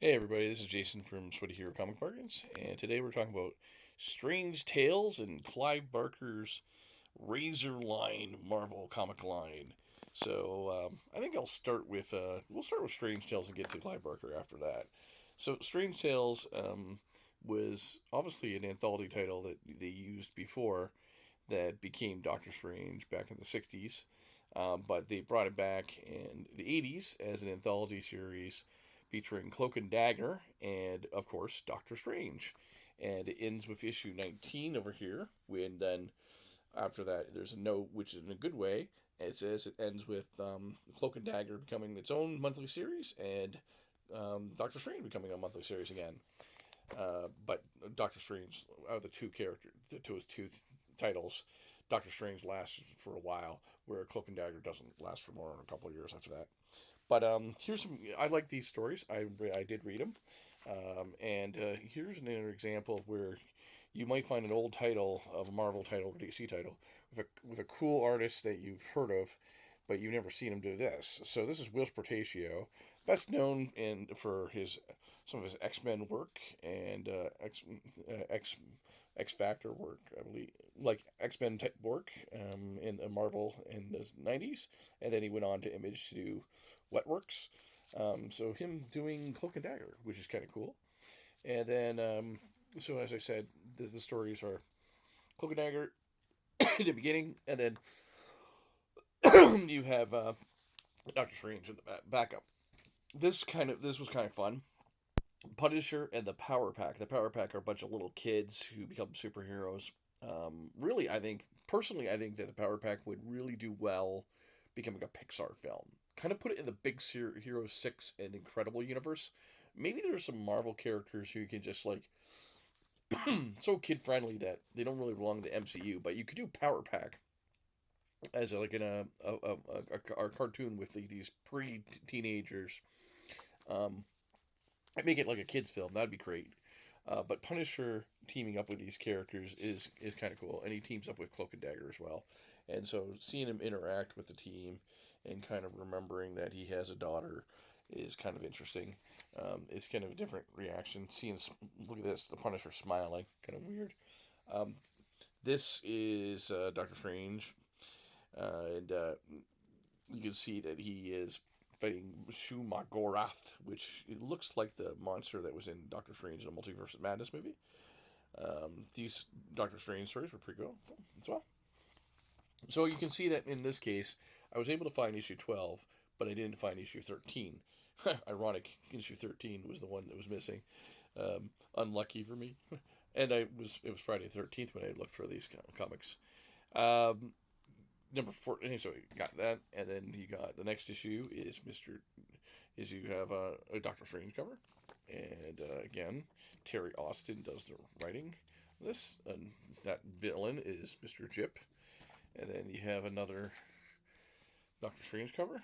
Hey everybody, this is Jason from Sweaty Hero Comic Bargains, and today we're talking about Strange Tales and Clive Barker's Razor Line Marvel comic line. I think I'll start with we'll start with Strange Tales and get to Clive Barker after that. So Strange Tales was obviously an anthology title that they used before that became Doctor Strange back in the '60s, but they brought it back in the '80s as an anthology series featuring Cloak and Dagger and, of course, Doctor Strange. And it ends with issue 19 over here, when then after that there's a note, which is in a good way. It says it ends with Cloak and Dagger becoming its own monthly series and Doctor Strange becoming a monthly series again. But Doctor Strange, out of the two characters, two titles, Doctor Strange lasts for a while, where Cloak and Dagger doesn't last for more than a couple of years after that. But here's some. I like these stories. I did read them, and here's another example of where you might find an old title of a Marvel title or DC title with a cool artist that you've heard of, but you've never seen him do this. So this is Will Portatio, best known for his some of his X Men work and X Factor work, I believe, like X Men type work in Marvel in the '90s, and then he went on to Image to do Wetworks. So him doing Cloak and Dagger, which is kind of cool. And then, so as I said, the stories are Cloak and Dagger in the beginning, and then you have Doctor Strange in the backup. This was kind of fun. Punisher and the Power Pack. The Power Pack are a bunch of little kids who become superheroes. Really, I think that the Power Pack would really do well becoming a Pixar film. Kind of put it in the Big Hero 6 and Incredible universe. Maybe there's some Marvel characters who can just like so kid friendly that they don't really belong to the MCU, but you could do Power Pack as like in a cartoon with these pre teenagers. Um, make it like a kids film. That'd be great. But Punisher teaming up with these characters is kind of cool, and he teams up with Cloak and Dagger as well. And so seeing him interact with the team and kind of remembering that he has a daughter is kind of interesting. It's kind of a different reaction. Look at this, the Punisher smiling, kind of weird. Um, this is Doctor Strange, and you can see that he is fighting Shumagorath, which it looks like the monster that was in Doctor Strange in the Multiverse of Madness movie. These Doctor Strange stories were pretty cool as well. So you can see that in this case, I was able to find issue 12, but I didn't find issue 13. Ironic, issue 13 was the one that was missing. Unlucky for me. And it was Friday the 13th when I looked for these comics. Um, Number 14, so you got that, and then you got the next issue is you have a Doctor Strange cover, and again, Terry Austin does the writing. This and that villain is Mr. Jip, and then you have another Doctor Strange cover,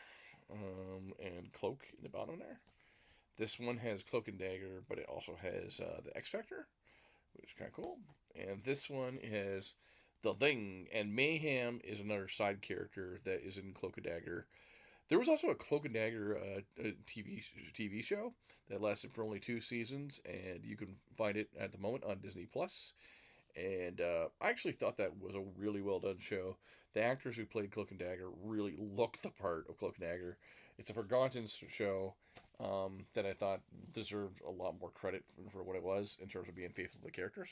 and Cloak in the bottom there. This one has Cloak and Dagger, but it also has the X Factor, which is kind of cool. And this one has the Thing, and Mayhem is another side character that is in Cloak and Dagger. There was also a Cloak and Dagger TV show that lasted for only 2 seasons, and you can find it at the moment on Disney Plus. And I actually thought that was a really well done show. The actors who played Cloak and Dagger really look the part of Cloak and Dagger. It's a forgotten show that I thought deserved a lot more credit for what it was in terms of being faithful to the characters.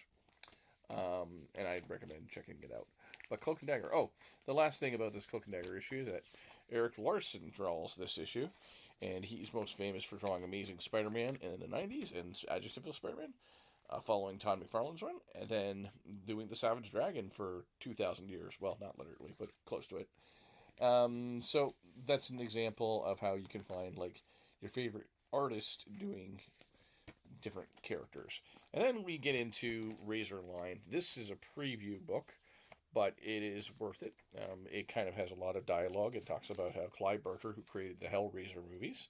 And I'd recommend checking it out. But Cloak and Dagger. Oh, the last thing about this Cloak and Dagger issue is that Eric Larson draws this issue, and he's most famous for drawing Amazing Spider-Man in the '90s and Adjectival Spider-Man, following Todd McFarlane's run, and then doing the Savage Dragon for 2,000 years. Well, not literally, but close to it. So that's an example of how you can find like your favorite artist doing different characters. And then we get into Razor Line. This is a preview book, but it is worth it. It kind of has a lot of dialogue. It talks about how Clive Barker, who created the Hellraiser movies,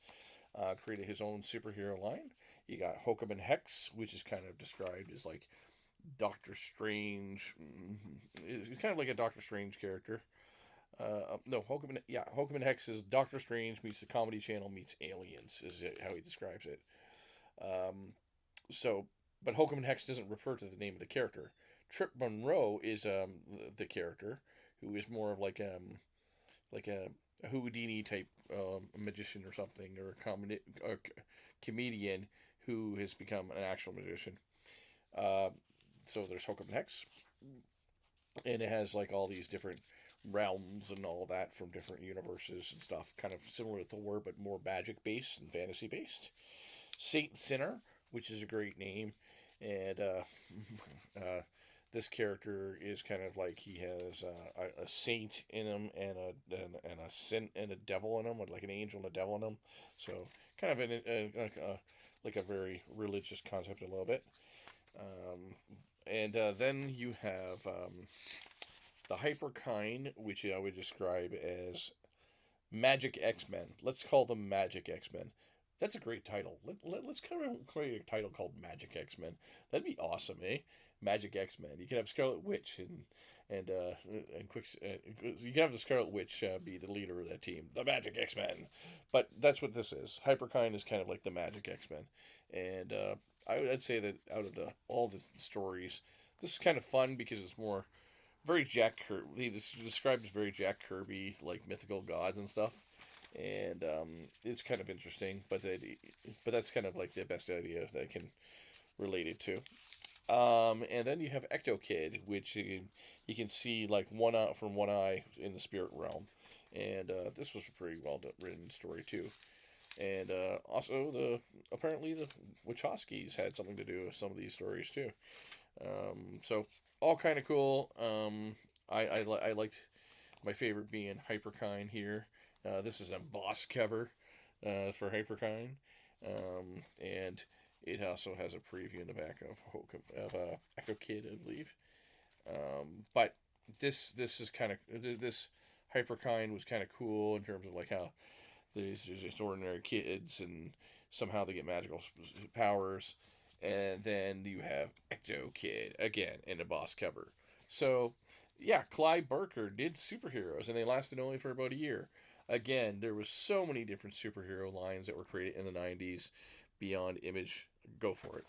created his own superhero line. You got Hokum and Hex, which is kind of described as like Doctor Strange. It's kind of like a Doctor Strange character. No, Hokum and Hex is Doctor Strange meets the Comedy Channel meets Aliens, is how he describes it. Um, so, but Hokum and Hex doesn't refer to the name of the character. Trip Monroe is the character who is more of like a Houdini type magician or something, or a comedian who has become an actual magician. Uh, so there's Hokum and Hex, and it has like all these different realms and all that from different universes and stuff, kind of similar to Thor, but more magic based and fantasy based. Saint Sinner, which is a great name, and uh, this character is kind of like he has a saint in him and a sin and a devil in him, like an angel and a devil in him. So kind of like a very religious concept a little bit. Um, and then you have the Hyperkind, which I would describe as Magic X Men. Let's call them Magic X Men. That's a great title. Let's kind of create a title called Magic X Men. That'd be awesome, eh? Magic X Men. You could have Scarlet Witch and quick. You can have the Scarlet Witch be the leader of that team, the Magic X Men. But that's what this is. Hyperkind is kind of like the Magic X Men, and I'd say that out of the all the stories, this is kind of fun because it's more very Jack Kirby. This is described as very Jack Kirby, like mythical gods and stuff, and it's kind of interesting. But that's kind of like the best idea that I can relate it to. And then you have Ecto Kid, which you can see like one eye from one eye in the spirit realm, and this was a pretty written story too. And also apparently the Wachowskis had something to do with some of these stories too. So all kind of cool. I liked my favorite being Hyperkind here. This is a boss cover for Hyperkind, and it also has a preview in the back of Echo Kid, I believe. But this is kind of this Hyperkind was kind of cool in terms of like how there's just ordinary kids and somehow they get magical powers, and then you have Ecto Kid again in a boss cover. So, yeah, Clive Barker did superheroes, and they lasted only for about a year. Again, there was so many different superhero lines that were created in the '90s beyond Image. Go for it.